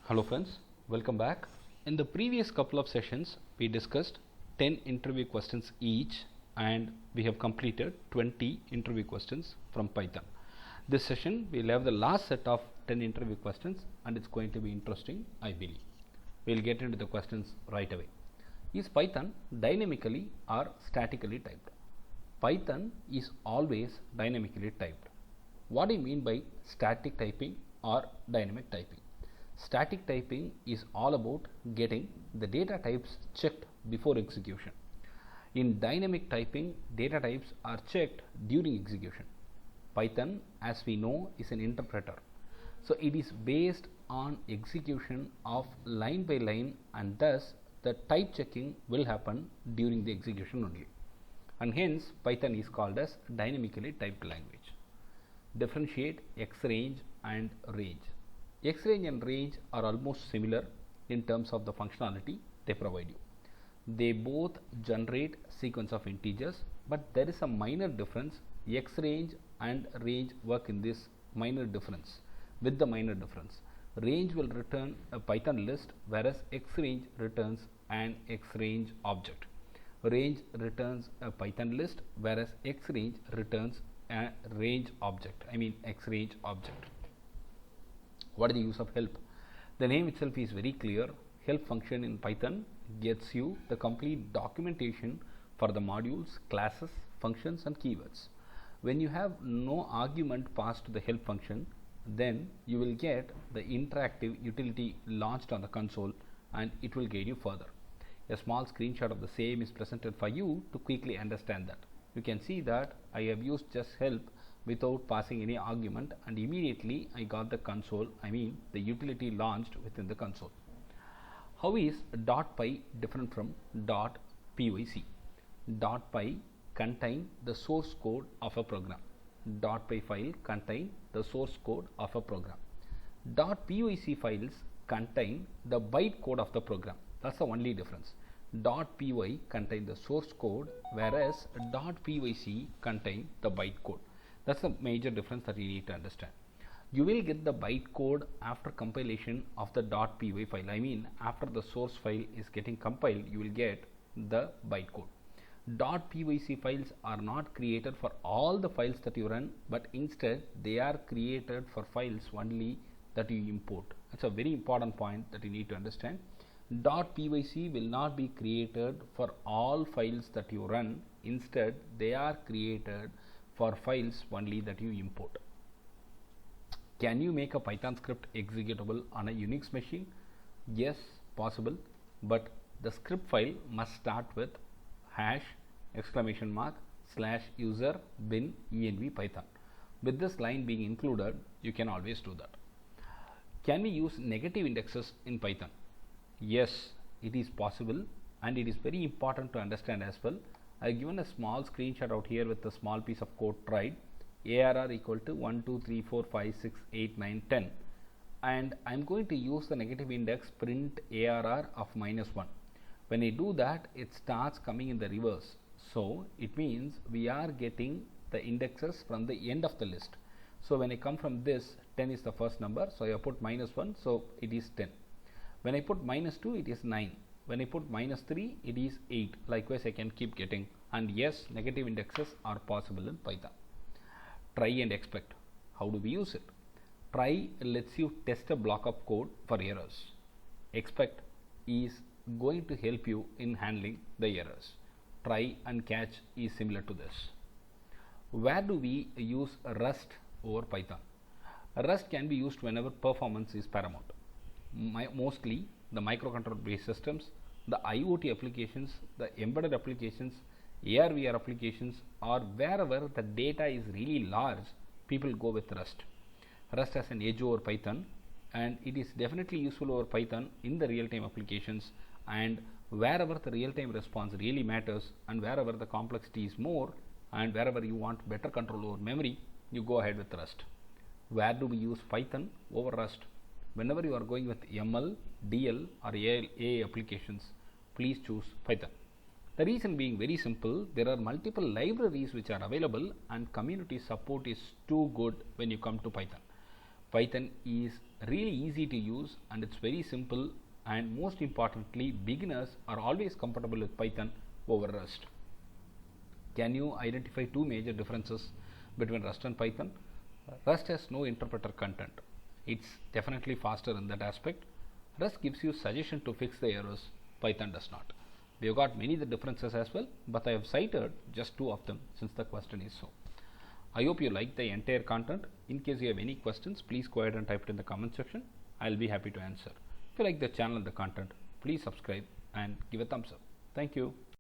Hello friends, welcome back. In the previous couple of sessions, we discussed 10 interview questions each and we have completed 20 interview questions from Python. This session, we'll have the last set of 10 interview questions and it's going to be interesting, I believe. We'll get into the questions right away. Is Python dynamically or statically typed? Python is always dynamically typed. What do you mean by static typing or dynamic typing? Static typing is all about getting the data types checked before execution. In dynamic typing, data types are checked during execution. Python, as we know, is an interpreter. So it is based on execution of line by line, and thus the type checking will happen during the execution only. And hence Python is called as dynamically typed language. Differentiate xrange and range. Xrange and range are almost similar in terms of the functionality they provide you. They both generate sequence of integers, but there is a minor difference. Xrange and range work in this minor difference. With the minor difference, range will return a Python list, whereas xrange returns an xrange object. Range returns a Python list, whereas xrange returns a range object. Xrange object. What is the use of help? The name itself is very clear. Help function in Python gets you the complete documentation for the modules, classes, functions and keywords. When you have no argument passed to the help function, then you will get the interactive utility launched on the console and it will guide you further. A small screenshot of the same is presented for you to quickly understand that. You can see that I have used just help without passing any argument, and immediately I got the console, the utility launched within the console. How is .py different from .pyc? .py contain the source code of a program. .py file contain the source code of a program. .pyc files contain the byte code of the program. That's the only difference. .py contain the source code, whereas .pyc contain the byte code. That's the major difference that you need to understand. You will get the byte code after compilation of the .py file. After the source file is getting compiled, you will get the byte code. .pyc files are not created for all the files that you run, but instead they are created for files only that you import. That's a very important point that you need to understand. .pyc will not be created for all files that you run. Instead, they are created for files only that you import. Can you make a Python script executable on a Unix machine? Yes, possible, but the script file must start with #!user bin env python. With this line being included, you can always do that. Can we use negative indexes in Python? Yes, it is possible, and it is very important to understand as well. I have given a small screenshot out here with a small piece of code tried. ARR equal to 1, 2, 3, 4, 5, 6, 8, 9, 10, and I am going to use the negative index print ARR of -1. When I do that, it starts coming in the reverse. So it means we are getting the indexes from the end of the list. So when I come from this, 10 is the first number, so I put -1, so it is 10. When I put -2, it is 9. When I put -3, it is 8. Likewise, I can keep getting. And yes, negative indexes are possible in Python. Try and expect. How do we use it? Try lets you test a block of code for errors. Expect is going to help you in handling the errors. Try and catch is similar to this. Where do we use Rust over Python? Rust can be used whenever performance is paramount. Mostly the microcontroller based systems, the IoT applications, the embedded applications, AR/VR applications, or wherever the data is really large, people go with Rust. Rust has an edge over Python, and it is definitely useful over Python in the real-time applications, and wherever the real-time response really matters, and wherever the complexity is more, and wherever you want better control over memory, you go ahead with Rust. Where do we use Python over Rust? Whenever you are going with ML, DL or AI applications, please choose Python. The reason being very simple, there are multiple libraries which are available and community support is too good when you come to Python. Python is really easy to use and it's very simple, and most importantly, beginners are always comfortable with Python over Rust. Can you identify two major differences between Rust and Python? Rust has no interpreter content. It's definitely faster in that aspect. Rust gives you suggestion to fix the errors. Python does not. We have got many of the differences as well, but I have cited just two of them since the question is so. I hope you like the entire content. In case you have any questions, please go ahead and type it in the comment section. I'll be happy to answer. If you like the channel and the content, please subscribe and give a thumbs up. Thank you.